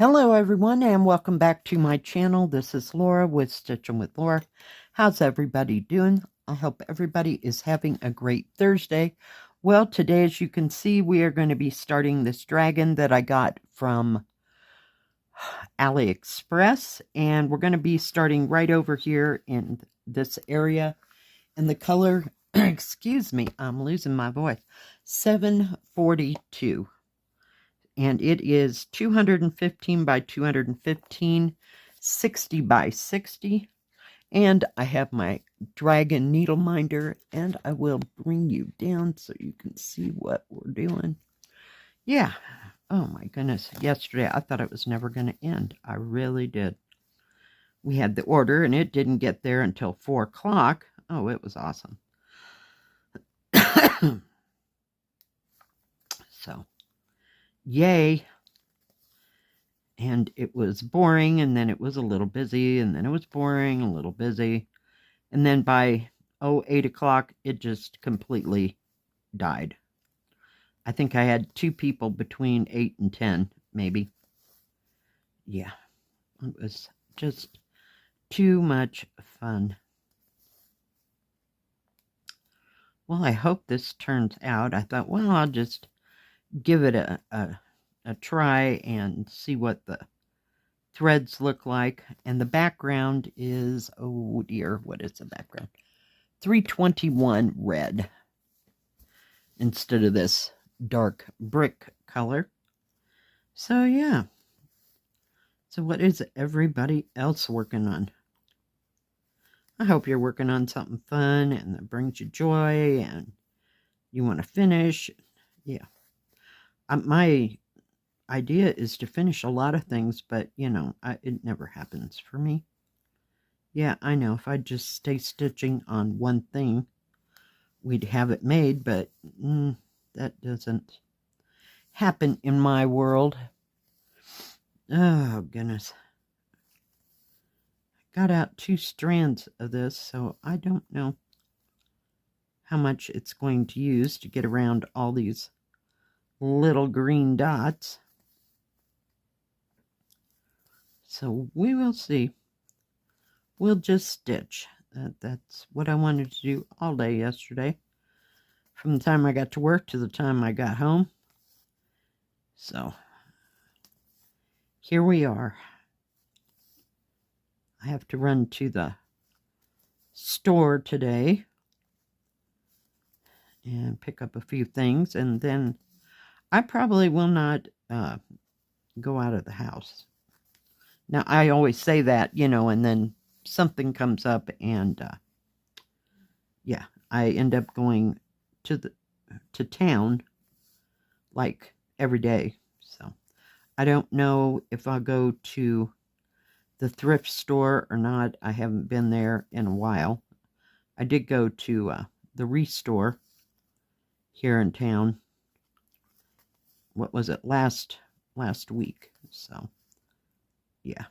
Hello everyone and welcome back to my channel. This is Laura with Stitchin with Laura. How's everybody doing? I hope everybody is having a great Thursday. Well, today as you can see we are going to be starting this dragon that I got from AliExpress, and we're going to be starting right over here in this area. And the color, excuse me, I'm losing my voice, 742. And it is 215 by 215, 60 by 60. And I have my dragon needle minder, and I will bring you down so you can see what we're doing. Yeah. Oh my goodness. Yesterday I thought it was never going to end. I really did. We had the order and it didn't get there until 4 o'clock. Oh, it was awesome. So, yay. And it was boring, and then it was a little busy, and then it was boring, a little busy. And then by 8 o'clock, it just completely died. I think I had 2 people between 8 and 10, maybe. Yeah, it was just too much fun. Well, I hope this turns out. I thought, well, I'll just give it a try and see what the threads look like. And the background is, oh dear, what is the background? 321 red instead of this dark brick color. So yeah. So what is everybody else working on? I hope you're working on something fun and that brings you joy and you want to finish. Yeah. My idea is to finish a lot of things, but you know, it never happens for me. Yeah, I know, if I just stay stitching on one thing, we'd have it made, but that doesn't happen in my world. Oh, goodness. I got out 2 strands of this, so I don't know how much it's going to use to get around all these little green dots. So we will see. We'll just stitch. That's what I wanted to do all day yesterday, from the time I got to work to the time I got home. So here we are. I have to run to the store today and pick up a few things, and then I probably will not go out of the house. Now, I always say that, you know, and then something comes up, and yeah, I end up going to town like every day. So I don't know if I'll go to the thrift store or not. I haven't been there in a while. I did go to the Restore here in town. What was it, last week? So yeah.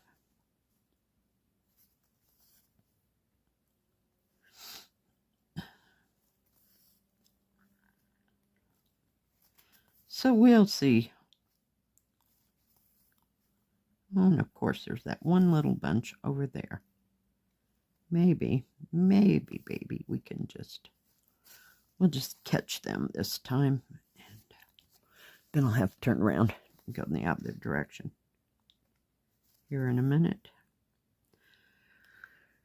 So we'll see. Oh, and of course there's that one little bunch over there. Maybe, baby, we'll just catch them this time. And then I'll have to turn around and go in the opposite direction here in a minute.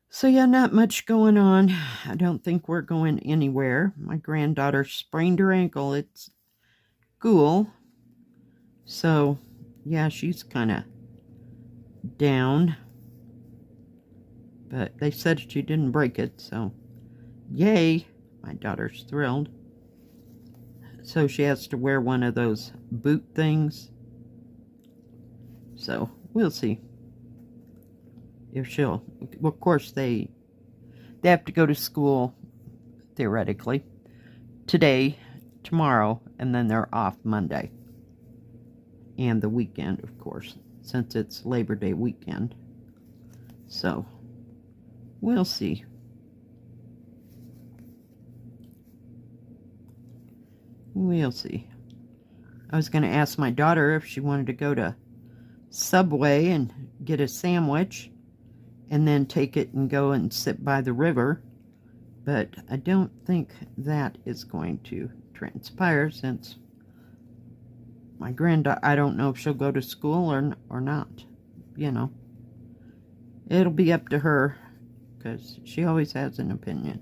So yeah, not much going on. I don't think we're going anywhere. My granddaughter sprained her ankle at school. So yeah, she's kind of down. But they said she didn't break it, so yay. My daughter's thrilled. So she has to wear one of those boot things. So we'll see if she'll. Well, of course, they have to go to school, theoretically, today, tomorrow, and then they're off Monday. And the weekend, of course, since it's Labor Day weekend. So we'll see. We'll see. I was going to ask my daughter if she wanted to go to Subway and get a sandwich and then take it and go and sit by the river. But I don't think that is going to transpire since my granddaughter, I don't know if she'll go to school or not. You know, it'll be up to her because she always has an opinion.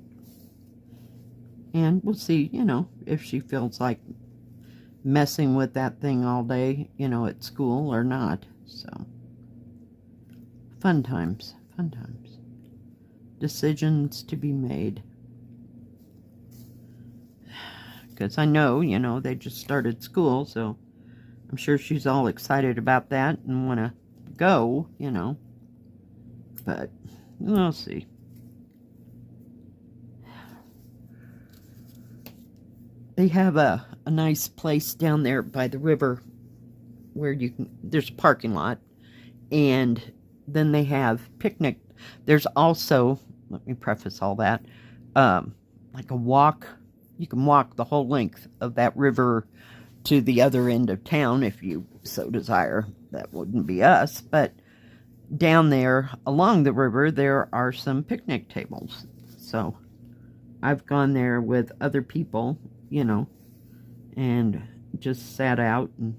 And we'll see, you know, if she feels like messing with that thing all day, you know, at school or not. So, fun times, fun times. Decisions to be made. Because I know, you know, they just started school, so I'm sure she's all excited about that and want to go, you know. But we'll see. They have a nice place down there by the river where you can, there's a parking lot, and then they have picnic. There's also, let me preface all that, like a walk. You can walk the whole length of that river to the other end of town if you so desire. That wouldn't be us, but down there along the river there are some picnic tables. So I've gone there with other people, you know, and just sat out and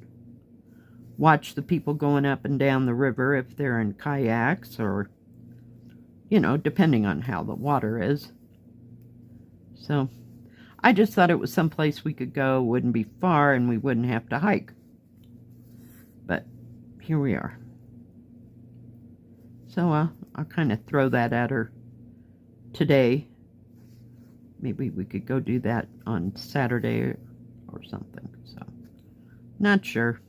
watched the people going up and down the river if they're in kayaks or, you know, depending on how the water is. So I just thought it was someplace we could go, wouldn't be far, and we wouldn't have to hike. But here we are. So I'll kind of throw that at her today. Maybe we could go do that on Saturday or something. So, not sure.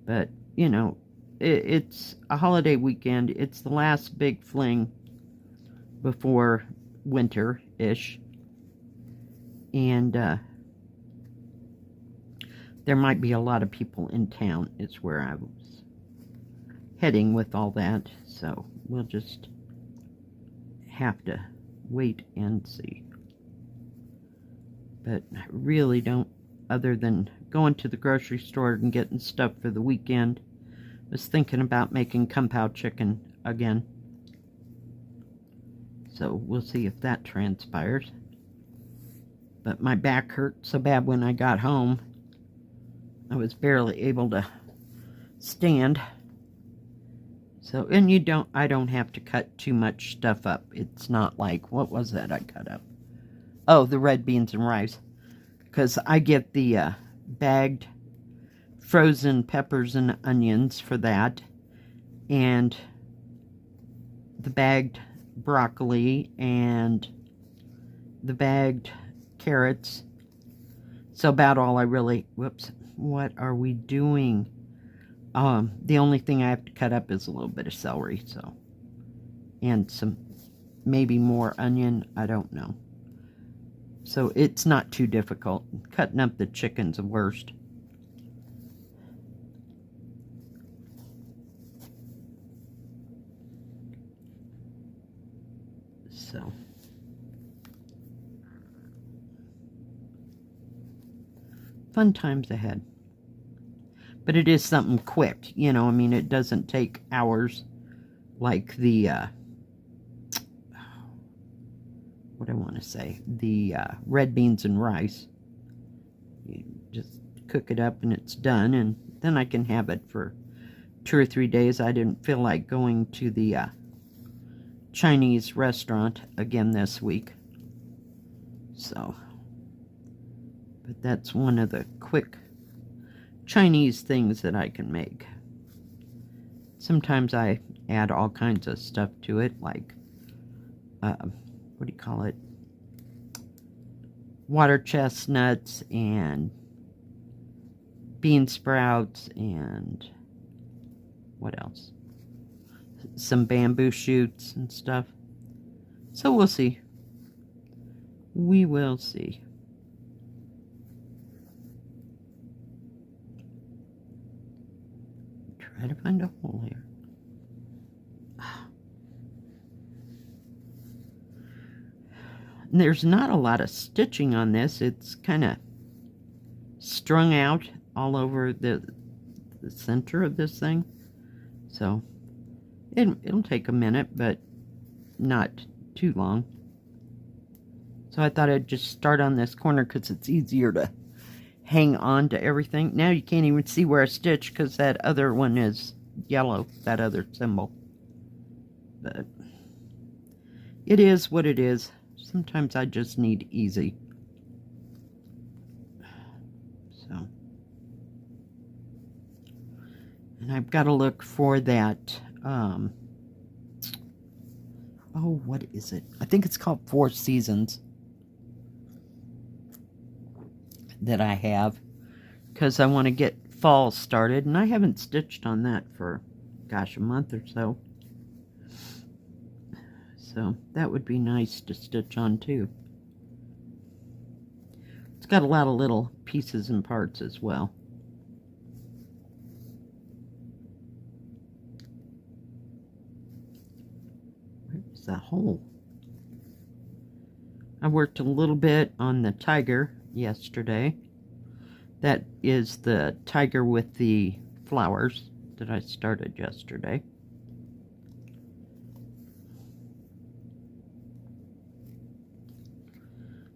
But, you know, it's a holiday weekend. It's the last big fling before winter-ish. And there might be a lot of people in town is where I was heading with all that. So we'll just have to wait and see. But I really don't, other than going to the grocery store and getting stuff for the weekend, was thinking about making kung pao chicken again. So we'll see if that transpires. But my back hurt so bad when I got home. I was barely able to stand. So, and I don't have to cut too much stuff up. It's not like, what was that I cut up? Oh, the red beans and rice. Because I get the bagged frozen peppers and onions for that. And the bagged broccoli and the bagged carrots. So about all I really, whoops, what are we doing? The only thing I have to cut up is a little bit of celery, so, and some, maybe more onion, I don't know. So it's not too difficult. Cutting up the chicken's the worst. So. Fun times ahead. But it is something quick, you know, I mean, it doesn't take hours like the, what I want to say, the red beans and rice. You just cook it up and it's done, and then I can have it for 2 or 3 days. I didn't feel like going to the Chinese restaurant again this week. So, but that's one of the quick Chinese things that I can make. Sometimes I add all kinds of stuff to it, like, what do you call it? Water chestnuts and bean sprouts and what else? Some bamboo shoots and stuff. So we'll see. We will see. Try to find a hole here. And there's not a lot of stitching on this. It's kind of strung out all over the the center of this thing. So it'll take a minute, but not too long. So I thought I'd just start on this corner because it's easier to hang on to everything. Now you can't even see where I stitched because that other one is yellow, that other symbol. But it is what it is. Sometimes I just need easy. So, and I've got to look for that, oh, what is it? I think it's called Four Seasons that I have, because I want to get fall started, and I haven't stitched on that for, gosh, a month or so. So that would be nice to stitch on too. It's got a lot of little pieces and parts as well. Where's the hole? I worked a little bit on the tiger yesterday. That is the tiger with the flowers that I started yesterday.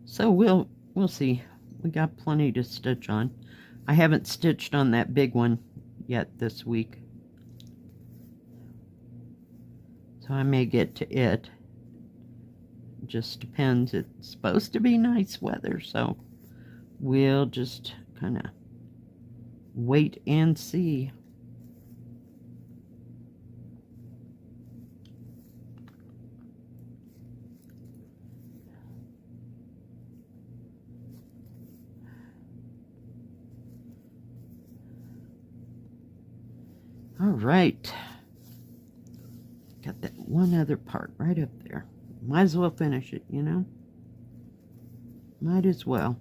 So we'll see. We got plenty to stitch on. I haven't stitched on that big one yet this week, so I may get to it. Just depends. It's supposed to be nice weather, so we'll just kind of wait and see. All right. Got that one other part right up there. Might as well finish it, you know? Might as well.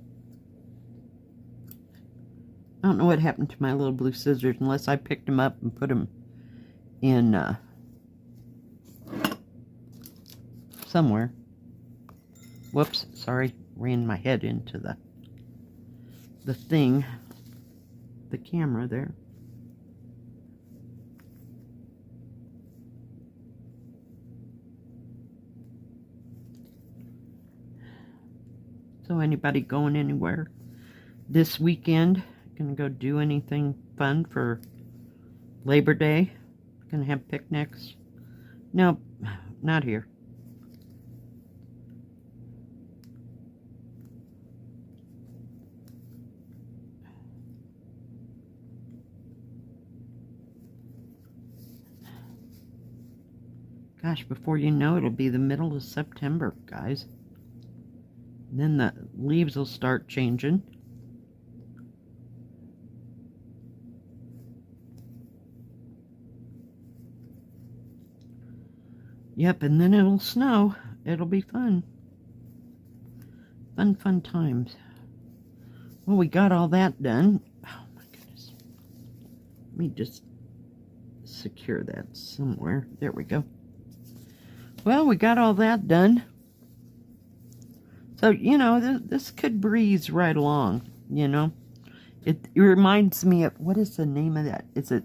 I don't know what happened to my little blue scissors unless I picked them up and put them in somewhere. Whoops, sorry. Ran my head into the thing, the camera there. So anybody going anywhere this weekend? Gonna go do anything fun for Labor Day? Gonna have picnics? Nope, not here. Gosh, before you know it, it'll be the middle of September, guys. Then the leaves will start changing. Yep, and then it'll snow. It'll be fun. Fun times. Well, we got all that done. Oh my goodness. Let me just secure that somewhere. There we go. Well, we got all that done. So, you know, this could breeze right along, you know. It reminds me of, what is the name of that? Is it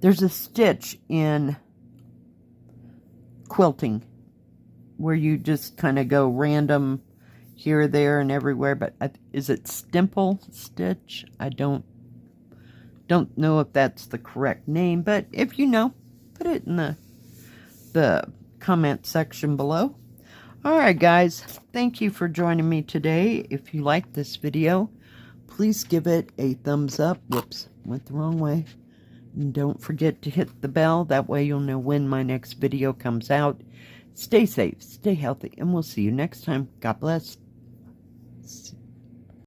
There's a stitch in quilting where you just kind of go random here, there, and everywhere. But is it Stimple Stitch? I don't know if that's the correct name, but if you know, put it in the comment section below. Alright guys, thank you for joining me today. If you liked this video, please give it a thumbs up. Whoops, went the wrong way. And don't forget to hit the bell, that way you'll know when my next video comes out. Stay safe, stay healthy, and we'll see you next time. God bless.